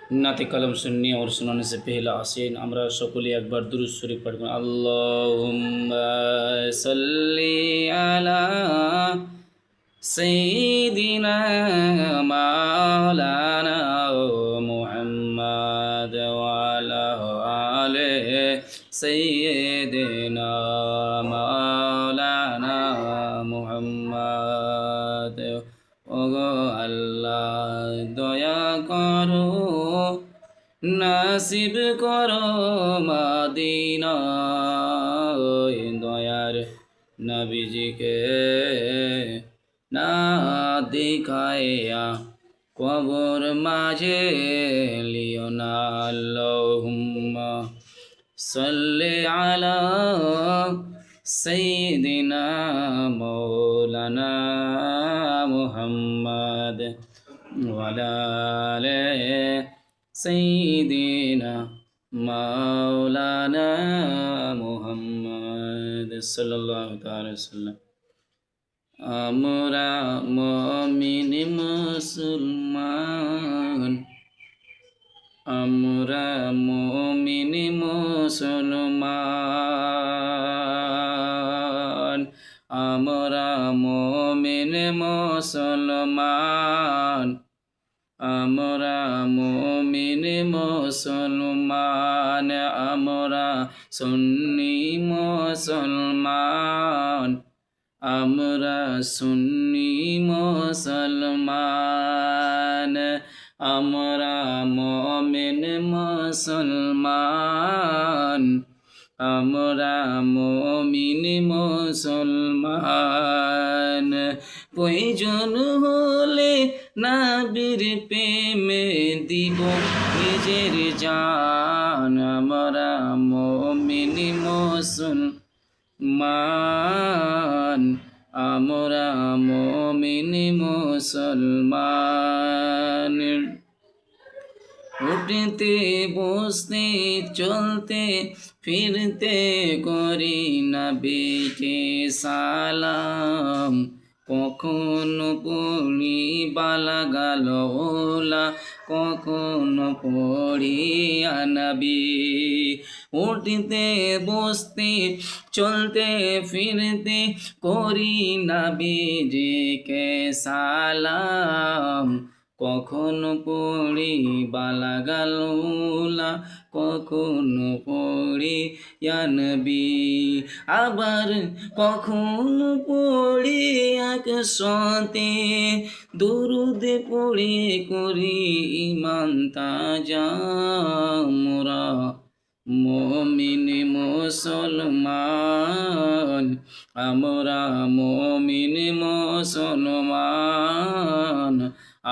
नाते कलम सुनने और सुनाने से पहला आसीन আমরা সকলে একবার দুরূদ শরীফ পাঠ করুন। আল্লাহুম্মা সাল্লি আলা সাইয়্যিদিনা মাওলানা মুহাম্মাদ ওয়া আলা আলি সাইয়্যিদিনা মাওলানা মুহাম্মাদ। ওগো আল্লাহ দয়া করো, নাসিব করো মদিনা, দয়ার নবীজিকে না দেখায়া কবর মাঝে লিও না। আল্লাহুম্মা সাল্লি আলা সাইয়্যিদিনা মাওলানা মুহাম্মাদ ওয়া আলা আলি সাইয়্যিদিনা মাওলানা মুহাম্মাদ সাল্লাল্লাহু তাআলা সাল্লাম। আমরা মুমিন মুসলমান, আমরা মুমিন মুসলমান, আমরা মুমিন মুসলমান, আমরা মুমিন মুসলমান, আমরা সুন্নি মুসলমান, আমরা সুন্নি মুসলমান, আমরা মুমিন মুসলমান, আমরা মুমিন মুসলমান। প্রয়োজন হলে নবীর প্রেমে দিব নিজের জান, আমরা মুমিন মুসলমান, আমরা মুমিন মুসলমান। উঠতে বসতে চলতে ফিরতে করি নবীকে সালাম, কখনো পড়ি বালাগাল ওলা, কখনো পড়ি নবী। উঠতে বসতে চলতে ফিরতে করি নবীজিকে সালাম, কখনো পড়ি বালাগাল ওলা, কখনো পড়ি ইয়া নবী। আবার কখনো পড়ি একসাথে দুরূদ পড়ি করি ঈমান তাজা। মোরা মুমিন মুসলমান, আমরা মুমিন মুসলমান,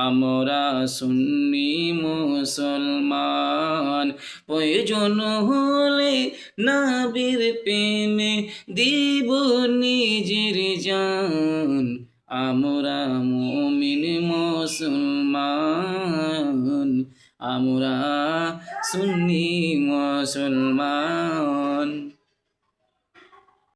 আমরা সুন্নি মুসলমান। প্রয়োজন হলে নবীর প্রেমে দিব নিজের জান, আমরা মুমিন মুসলমান, আমরা সুন্নি মুসলমান।